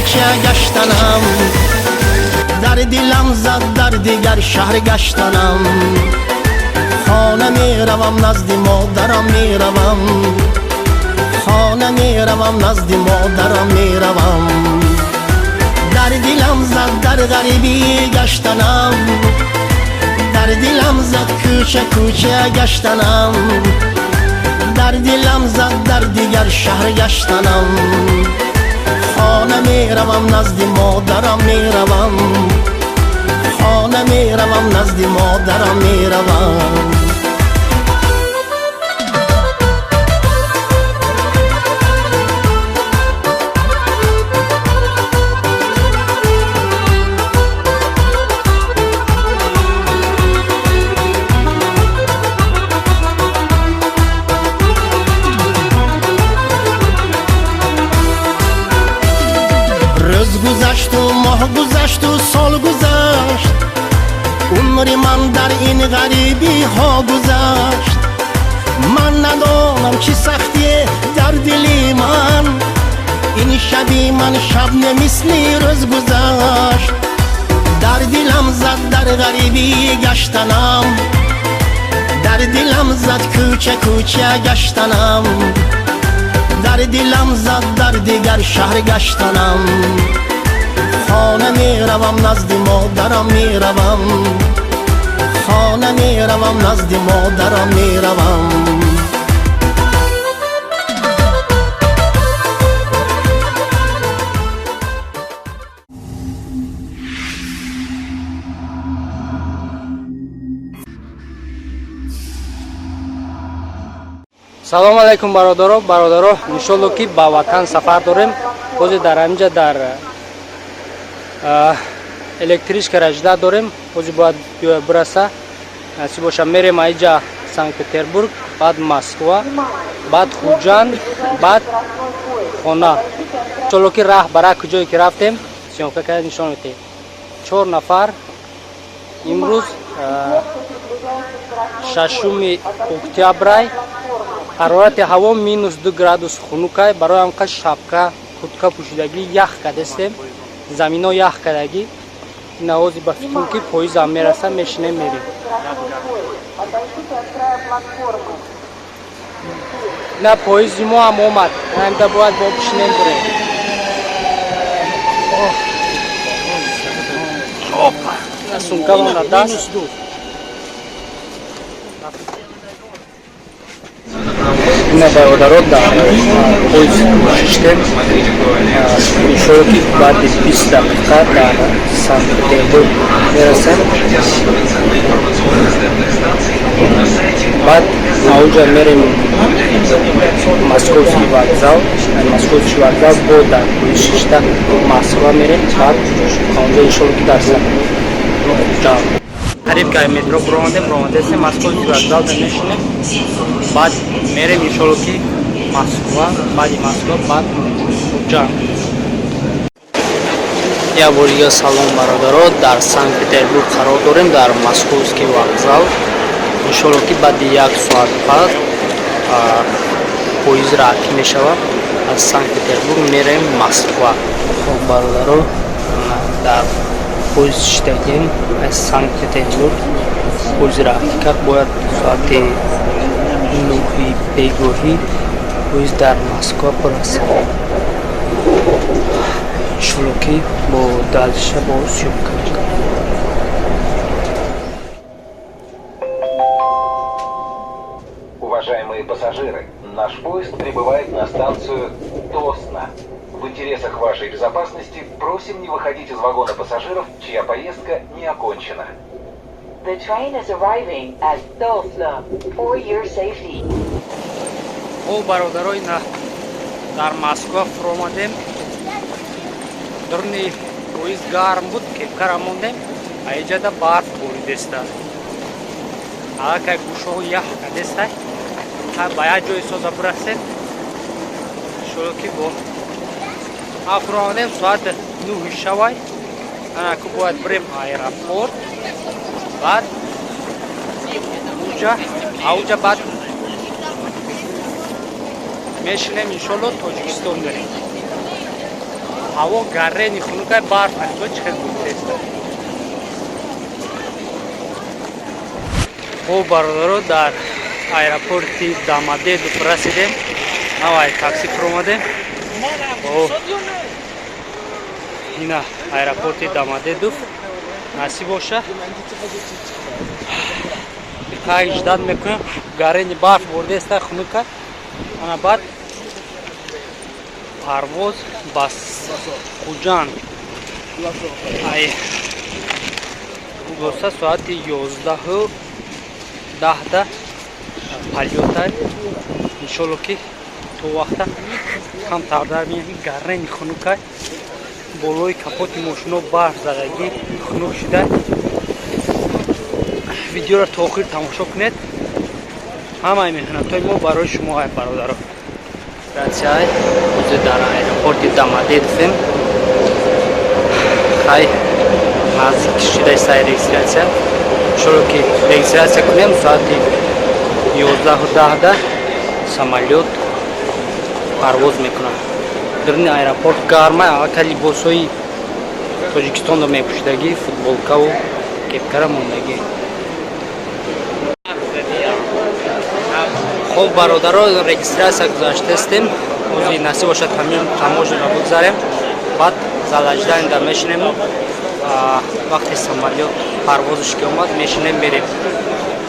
کوچه گشتنم، در دلم زد در دیگر شهر گشتنم. خانه می روم نزد مادرم می روم، خانه می روم نزد مادرم می روم. در دلم زد در غریبی گشتنم، در دلم زد کوچه کوچه گشتنم، در دلم زد در دیگر شهر گشتنم. خانه می روم نزد مادرم می روم، خانه می روم نزد مادرم می روم. روز گذشت و ماه گذشت و سال گذشت، عمر من در این غریبی ها گذشت. من ندانم چی سختیه در دلی من، این شبی من شب نمیسلی روز گذشت. در دلم زد در غریبی گشتنم، در دلم زد کوچه کوچه گشتنم، در دلم زد در دیگر شهر گشتنم. خانه می روم نزد مادرم می روم، خانه می روم نزد مادرم می روم. салому алайкум бародаро, иншолло ки ба ватан сафар дорем. ҳозир дар ҳаминҷа дар электричка раҷда дорем. ҳозир бояд бираса, насиб боша мерем айҷа Санкт-Петербург, баъд Москва, баъд Хуҷанд, баъд хона. иншолло ки раҳ ба раҳ куҷое ки рафтем сиёмка кард нишон медиҳем. 4 нафар имрӯз 6 октябрай, ҳарорати ҳаво -2 градус хунукай. бароям ка шапка куртка пӯшидагӣ ях кардастем, замино ях кардагӣ. ина ҳозир ба фикрам ки поездам мераса, мешинем мерем. на поезди мо ҳам омад, ҳамда бояд бо бишинем бурем. опа на сумкамо на даст. ина бародарот дар поезд шиштем. иншолло ки баъди 20 дақиқа дар Санкт-Петербург мерасем. баъд ауҷа мерем Московский вокзал. Московский вокзал бо дар поезд шишта Москва мерем. баъд аунҷа иншолло ки дар қариб ки метро буромадем Московский вокзал мешинем. баъд мерем иншолло ки Москва, баъди Москва баъд Хуҷанд. як бор дига салом бародаро, дар Санкт-Петербург қарор дорем, дар Московский вокзал. иншолло ки баъди 1 соат баъд поезд рафӣ мешавад. аз Санкт-Петербург мерем Москва. хоб бародаро, дар поезд шиштагем аз Санкт-Петербург. поезд рафӣ кард, бояд соати 9 бегоҳӣ поезд дар Москва борасад. иншолло ки бо дальше бо сёмка мекунем. Уважаемые пассажиры, наш поезд прибывает на станцию Тосно. В интересах вашей безопасности просим не выходить из вагона пассажиров, чья поездка не окончена. The train is arriving at Tosno for your safety. О, бародаро, ина дар Москва фуромадем. дурни поезд гарм буд, кепкара мондем. аиҷада барф боридеста. алакай гӯшоҳо ях кардеста. ба як ҷои соза бирасем. иншолло ки бо афуромадем соат 9 шавай. анаку бояд бирем аэропорт. баъд ауҷа баъд мешинем иншолло Тоҷикистон мерем. ҳаво гаррени хунукай барф ачо чӣ хел гуфтеста. хуб бародаро, дар аэропорти Домодедов расидем. Навай такси фуромадем. Ина аэропорти Домодедов. Насиб боша. Кай ждат мекунем. Гаррени барф бурдеста хунукай. Ана баъд парвоз ба Хуҷанд. Ай лоса соати 11:10 полётай. Иншолло ки то вақта ҳам тавдар меями гаррени хунукай болои капоти мошино барф задагӣ хунук шуда. Видеоро то охир тамошо кунед. Ҳамаи меҳнатҳои мо барои шумо ай бародаро. Гратсиай ҳозир дар аэропорти Домодедовем. Хай наздик шудаи саи регистратсия. Иншолло ки регистратсия кунем соати 11:10 самолёт парвоз мекунад. Дарни аэропорт гармай, аллакай либосҳои Тоҷикистонро мепӯшидагӣ, футболкаву кепкара мондагӣ. хуб бародаро, регистратсия гузаштастем. ҳозир насиб бошад таможняро бигзарем. баъд залажданда мешинем. вақти самолёт парвозиш ки омад мешинем мерем.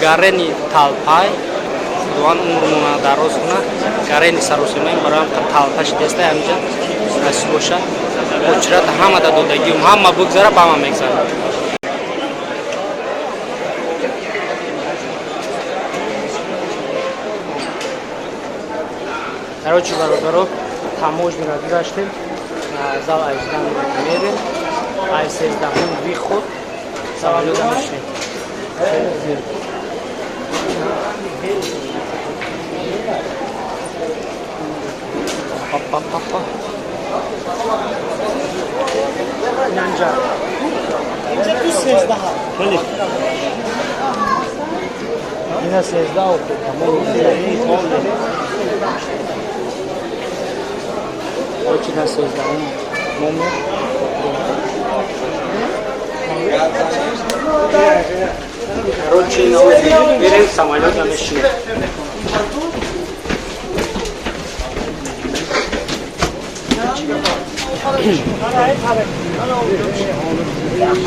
гаррени талпай дуан умрмона дароз куна. гаррени саросимаи бароям талпа шидеста ҳамҷа насиб бошад. очрата ҳама да додагиум ҳама бигзара ба ҳама мегзарам. Короче, бародаро, таможняро гузаштем. Зал айздан мерем. Ай 13 виход. Самолёта мешинем. Па-па-па-па. Нанҷа. Инҷа ту 13. Бели. Ина 13 охо. Очень нас создал момент. Короче, берем самолет на машине.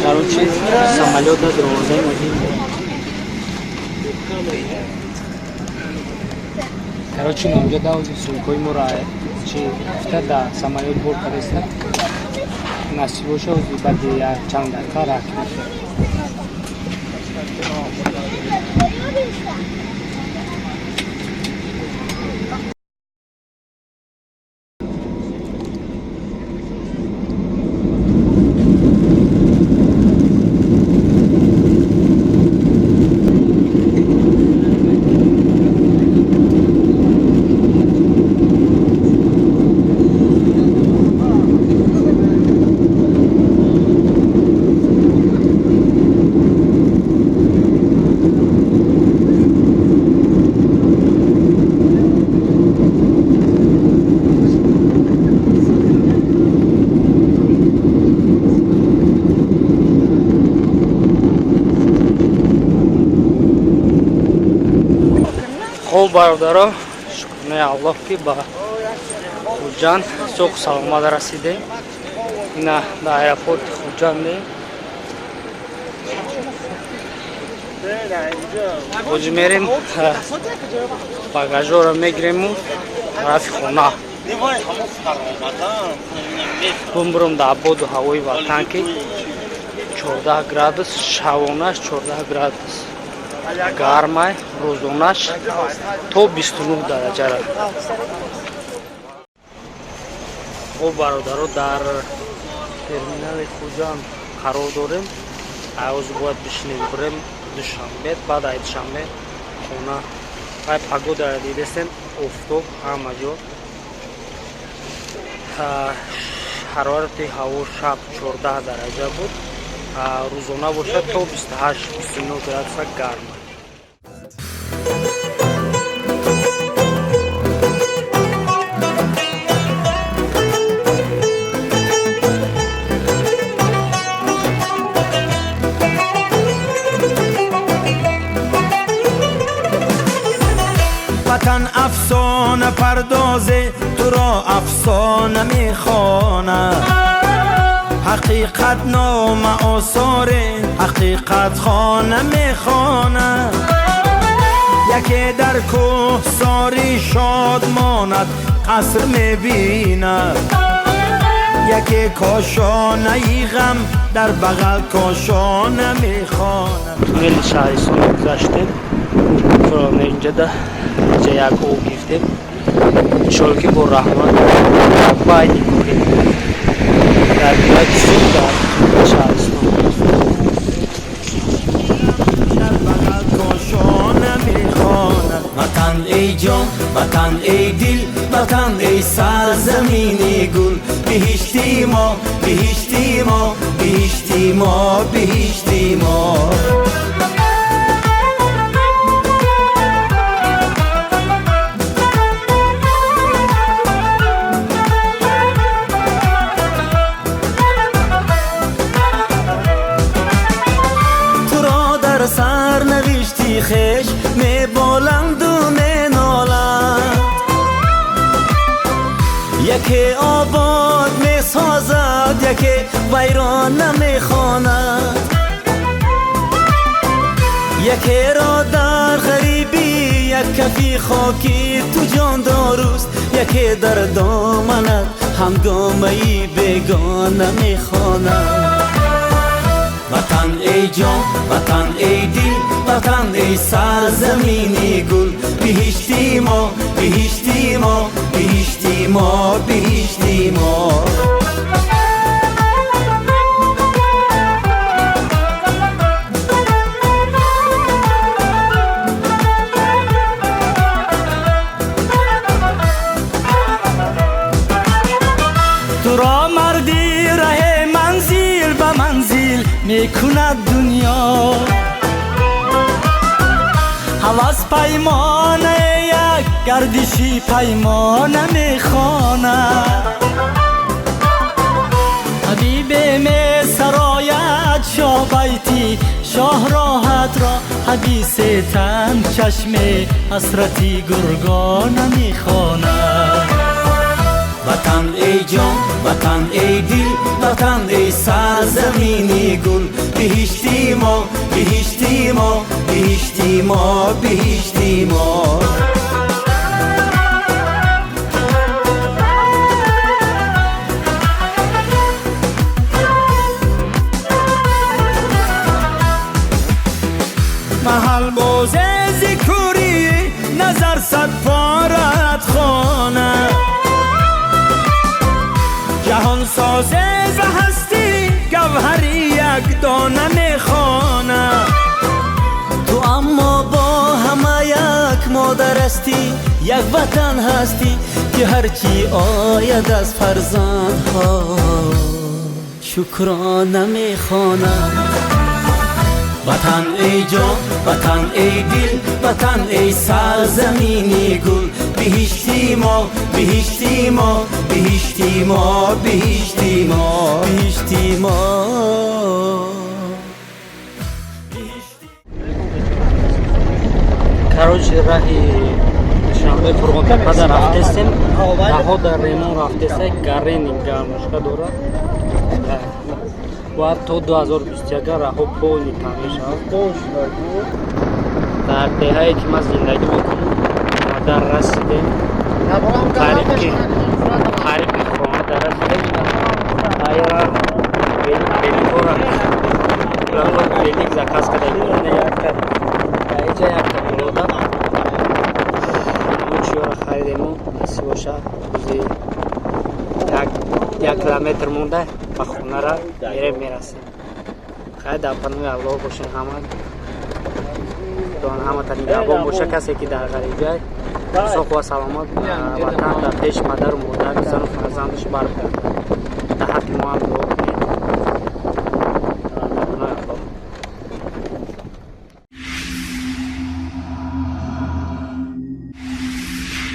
Короче, самолет на дроне. Короче, нам же дал сумкой мурае. Чи фтада самолет бор кареста. Насиб боша узи бади я чанд дақа рахмат. Хуб бародаро, шукрнаи Аллоҳ ки ба Хуҷанд сух саломат расидем. Ина дар аэропорти Хуҷандем. ҳозир мерем багажҳоро мегирему тарафи хона. бумбурум дар боду ҳавои ватан ки 14 градус, шабонаш 14 градус. гармай рӯзонаш то 29 дараҷара. хуб бародаро, дар терминали Хуҷанд қарор дорем. ҳозир бояд бишинем бирем душанбе, баъд ай душанбе хона. ай погодаро дидестем, офтоб ҳама ҷо. ҳарорати ҳаво шаб 14 дараҷа буд. рӯзона бошад то 28-29 градуса гарма. افسانه پردازه تو را افسانه میخوانه حقیقت نام آثار حقیقت خانه میخوانه یکی در کوه ساری شاد ماند قصر میبیند یکی کاشانه ای غم در بغل کاشانه میخواند خیلی شهرستان گذاشتیم فرانه اینجا در اینجا یک او گفتیم شلکی با رحمان باید بودیم در بیاد سود در شهرستان در بغل کاشانه میخواند وطن ای جان وطن ای دل وطن ای سرزمینی گل بهشتی ما بهشتی ما بهشتی ما بهشتی ما تو را در سر نوشتی خش می بلند و می نالند یکی آباد می سازد یکی ویران نمی خواند یکی را در غریبی یک کفی خاکی تو جان داروست یکی در دامنت همگامه‌ای بیگانه می خواند وطن ای جان وطن ای دل وطن ای سرزمینی گل بهشتی ما بهشتی ما بهشتی ما بهشتی ما تو را مردی ره منزل به منزل میکند دنیا هوس پیمانه یک گردشی پیمانه میخواند حبیب می سرایت شاه بیتی شاه راحت را حدیث تن چشم حسرتی گرگانه میخواند وطن ای جان وطن ای دل وطن ای سرزمینی گل بهشتی ما بهشتی ما بهشتی ما بهشتی ما محل باز ذکری نظر صد پارت خانه جهان سازه ز هستی گوهری یک دانه میخوانه تو اما با همه یک مادر هستی یک وطن هستی که هرچی آید از فرزندها شکرانه میخوانه وطن ای جان وطن ای دل وطن ای سرزمینی گل بهشتی ما بهشتی ما بهشتی ما بهشتی ما بهشتی ما کروچ راهی شنبه فرغون تپه رفته استیم رها در ریمون رفته است گرین اینجا مشکل دوره و تا 2021 رها پولی تامین شد در دهه‌ای که ما زندگی میکنیم ما در رسیدیم قریب خانه در رسیدیم آیا بیلیک زکاس کردیم اینجا یک تا بلوده چی را خریدیم اسی باشه روزی 1 کیلومتر مونده به خونه را میرسیم خیلی در پنوی الله باشین همه تا نگهبان باشه کسی که در غریبی های ساق و سلامت وطن در پیش مادر و مادر زن و فرزندش برکرد در حق ما هم